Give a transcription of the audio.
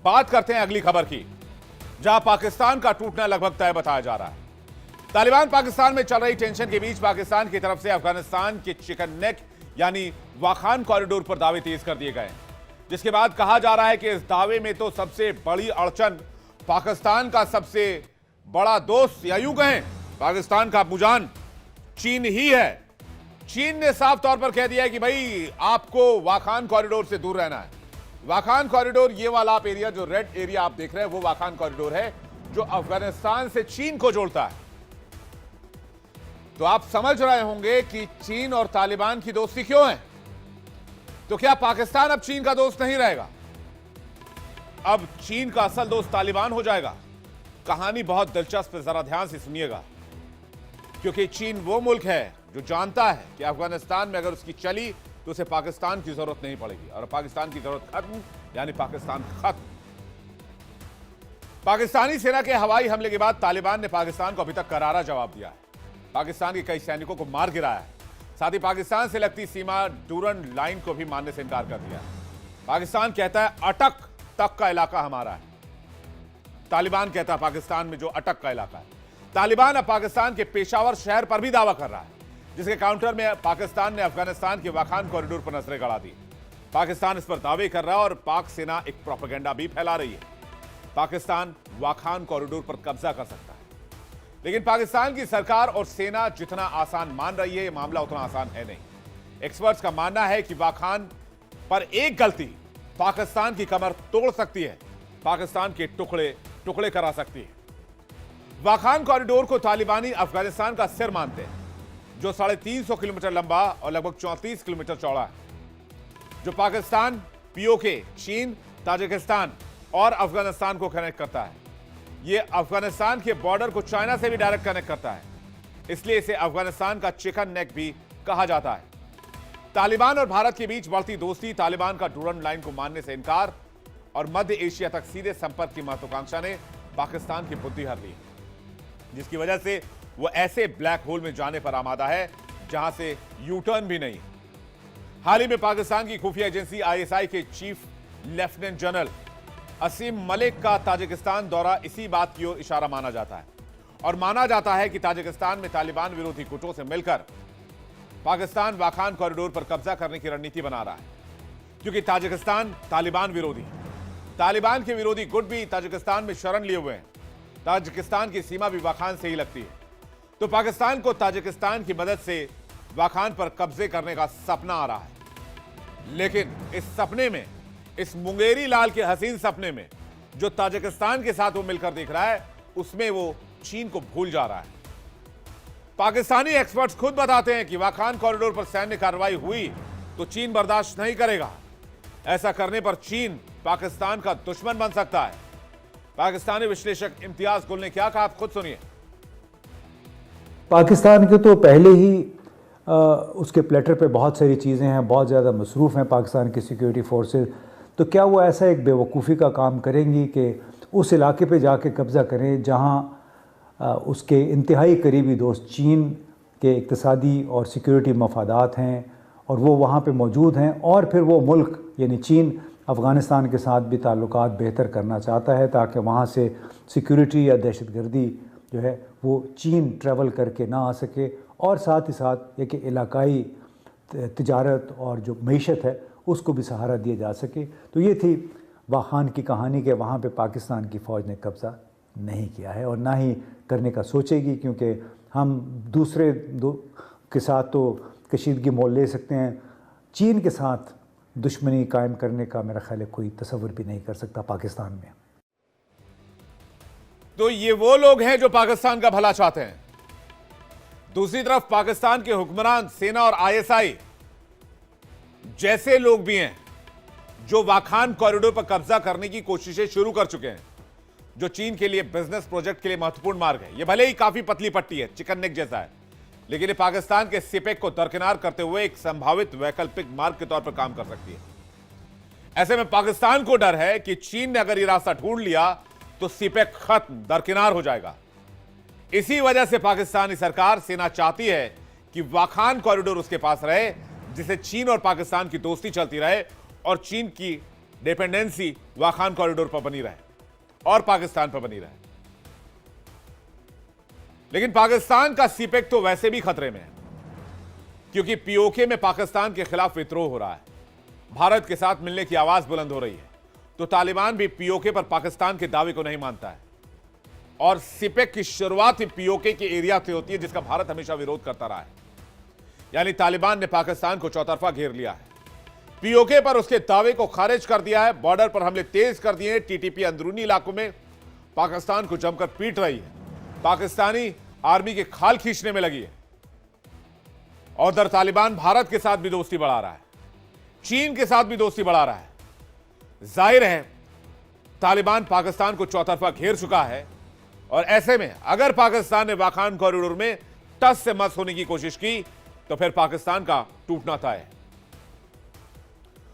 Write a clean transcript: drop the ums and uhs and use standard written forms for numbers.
बात करते हैं अगली खबर की, जहां पाकिस्तान का टूटना लगभग तय बताया जा रहा है। तालिबान पाकिस्तान में चल रही टेंशन के बीच पाकिस्तान की तरफ से अफगानिस्तान के चिकन नेक यानी वाखान कॉरिडोर पर दावे तेज कर दिए गए, जिसके बाद कहा जा रहा है कि इस दावे में तो सबसे बड़ी अड़चन पाकिस्तान का सबसे बड़ा दोस्त या यूं कहें पाकिस्तान का अबूजान चीन ही है। चीन ने साफ तौर पर कह दिया है कि भाई आपको वाखान कॉरिडोर से दूर रहना है। वाखान कॉरिडोर, ये वाला आप एरिया जो रेड एरिया आप देख रहे हैं, वो वाखान कॉरिडोर है जो अफगानिस्तान से चीन को जोड़ता है। तो आप समझ रहे होंगे कि चीन और तालिबान की दोस्ती क्यों है। तो क्या पाकिस्तान अब चीन का दोस्त नहीं रहेगा? अब चीन का असल दोस्त तालिबान हो जाएगा? कहानी बहुत दिलचस्प है, जरा ध्यान से सुनिएगा, क्योंकि चीन वो मुल्क है जो जानता है कि अफगानिस्तान में अगर उसकी चली तो उसे पाकिस्तान की जरूरत नहीं पड़ेगी, और पाकिस्तान की जरूरत खत्म यानी पाकिस्तान खत्म। पाकिस्तानी सेना के हवाई हमले के बाद तालिबान ने पाकिस्तान को अभी तक करारा जवाब दिया है। पाकिस्तान के कई सैनिकों को मार गिराया है, साथ ही पाकिस्तान से लगती सीमा डूरन लाइन को भी मानने से इनकार कर दिया है। पाकिस्तान कहता है अटक तक का इलाका हमारा है, तालिबान कहता है पाकिस्तान में जो अटक का इलाका है। तालिबान अब पाकिस्तान के पेशावर शहर पर भी दावा कर रहा है, जिसके काउंटर में पाकिस्तान ने अफगानिस्तान के वाखान कॉरिडोर पर नजरें गड़ा दी। पाकिस्तान इस पर दावे कर रहा है और पाक सेना एक प्रोपेगेंडा भी फैला रही है। पाकिस्तान वाखान कॉरिडोर पर कब्जा कर सकता है, लेकिन पाकिस्तान की सरकार और सेना जितना आसान मान रही है, यह मामला उतना आसान है नहीं। एक्सपर्ट्स का मानना है कि वाखान पर एक गलती पाकिस्तान की कमर तोड़ सकती है, पाकिस्तान के टुकड़े टुकड़े करा सकती है। वाखान कॉरिडोर को तालिबानी अफगानिस्तान का सिर मानते हैं, जो 350 किलोमीटर लंबा और लगभग 34 किलोमीटर चौड़ा है, जो पाकिस्तान, पीओके, चीन, ताजिकिस्तान और अफगानिस्तान को कनेक्ट करता है। यह अफगानिस्तान के बॉर्डर को चाइना से भी डायरेक्ट कनेक्ट करता है, इसलिए इसे अफगानिस्तान का चिकन नेक भी कहा जाता है। तालिबान और भारत के बीच बढ़ती दोस्ती, तालिबान का डूरन लाइन को मानने से इनकार और मध्य एशिया तक सीधे संपर्क की महत्वाकांक्षा ने पाकिस्तान की बुद्धि हर ली, जिसकी वजह से वो ऐसे ब्लैक होल में जाने पर आमादा है जहां से यू टर्न भी नहीं। हाल ही में पाकिस्तान की खुफिया एजेंसी आईएसआई के चीफ लेफ्टिनेंट जनरल असीम मलिक का ताजिकिस्तान दौरा इसी बात की ओर इशारा माना जाता है, और माना जाता है कि ताजिकिस्तान में तालिबान विरोधी गुटों से मिलकर पाकिस्तान वाखान कॉरिडोर पर कब्जा करने की रणनीति बना रहा है, क्योंकि ताजिकिस्तान तालिबान विरोधी है। तालिबान के विरोधी गुट भी ताजिकिस्तान में शरण लिए हुए हैं। ताजिकिस्तान की सीमा भी वाखान से ही लगती है, तो पाकिस्तान को ताजिकिस्तान की मदद से वाखान पर कब्जे करने का सपना आ रहा है। लेकिन इस सपने में, इस मुंगेरी लाल के हसीन सपने में जो ताजिकिस्तान के साथ वो मिलकर देख रहा है, उसमें वो चीन को भूल जा रहा है। पाकिस्तानी एक्सपर्ट्स खुद बताते हैं कि वाखान कॉरिडोर पर सैन्य कार्रवाई हुई तो चीन बर्दाश्त नहीं करेगा। ऐसा करने पर चीन पाकिस्तान का दुश्मन बन सकता है। पाकिस्तानी विश्लेषक इम्तियाज गुल ने क्या कहा, आप खुद सुनिए। पाकिस्तान के तो पहले ही उसके प्लेटर पे बहुत सारी चीज़ें हैं, बहुत ज़्यादा मसरूफ़ हैं पाकिस्तान की सिक्योरिटी फोर्सेस। तो क्या वो ऐसा एक बेवकूफ़ी का काम करेंगी कि उस इलाके पे जाके कब्ज़ा करें जहां उसके इंतहाई करीबी दोस्त चीन के इक़्तिसादी और सिक्योरिटी मफादात हैं और वो वहाँ पे मौजूद हैं, और फिर वो मुल्क यानी चीन अफ़गानिस्तान के साथ भी ताल्लुकात बेहतर करना चाहता है ताकि वहाँ से सिक्योरिटी या दहशतगर्दी जो है वो चीन ट्रैवल करके ना आ सके, और साथ ही साथ एक इलाकाई तिजारत और जो मईशत है उसको भी सहारा दिया जा सके। तो ये थी वाखान की कहानी कि वहाँ पे पाकिस्तान की फ़ौज ने कब्ज़ा नहीं किया है और ना ही करने का सोचेगी, क्योंकि हम दूसरे के साथ तो कशीदगी मोल ले सकते हैं, चीन के साथ दुश्मनी कायम करने का मेरा ख्याल है कोई तसव्वुर भी नहीं कर सकता पाकिस्तान में। तो ये वो लोग हैं जो पाकिस्तान का भला चाहते हैं। दूसरी तरफ पाकिस्तान के हुक्मरान, सेना और आईएसआई जैसे लोग भी हैं जो वाखान कॉरिडोर पर कब्जा करने की कोशिशें शुरू कर चुके हैं, जो चीन के लिए बिजनेस प्रोजेक्ट के लिए महत्वपूर्ण मार्ग है। यह भले ही काफी पतली पट्टी है, चिकन नेक जैसा है, लेकिन ये पाकिस्तान के सिपेक को दरकिनार करते हुए एक संभावित वैकल्पिक मार्ग के तौर पर काम कर सकती है। ऐसे में पाकिस्तान को डर है कि चीन ने अगर ये रास्ता ढूंढ लिया तो सिपेक खत्म, दरकिनार हो जाएगा। इसी वजह से पाकिस्तानी सरकार, सेना चाहती है कि वाखान कॉरिडोर उसके पास रहे, जिससे चीन और पाकिस्तान की दोस्ती चलती रहे और चीन की डिपेंडेंसी वाखान कॉरिडोर पर बनी रहे और पाकिस्तान पर बनी रहे। लेकिन पाकिस्तान का सीपेक तो वैसे भी खतरे में है, क्योंकि पीओके में पाकिस्तान के खिलाफ विद्रोह हो रहा है, भारत के साथ मिलने की आवाज बुलंद हो रही है। तो तालिबान भी पीओके पर पाकिस्तान के दावे को नहीं मानता है, और सीपेक की शुरुआत ही पीओके के एरिया से होती है, जिसका भारत हमेशा विरोध करता रहा है। यानी तालिबान ने पाकिस्तान को चौतरफा घेर लिया है, पीओके पर उसके दावे को खारिज कर दिया है, बॉर्डर पर हमले तेज कर दिए हैं, टीटीपी अंदरूनी इलाकों में पाकिस्तान को जमकर पीट रही है, पाकिस्तानी आर्मी के खाल खींचने में लगी है। और उधर तालिबान भारत के साथ भी दोस्ती बढ़ा रहा है, चीन के साथ भी दोस्ती बढ़ा रहा है। जाहिर है तालिबान पाकिस्तान को चौतरफा घेर चुका है, और ऐसे में अगर पाकिस्तान ने वाखान कॉरिडोर में टस से मस होने की कोशिश की तो फिर पाकिस्तान का टूटना तय है।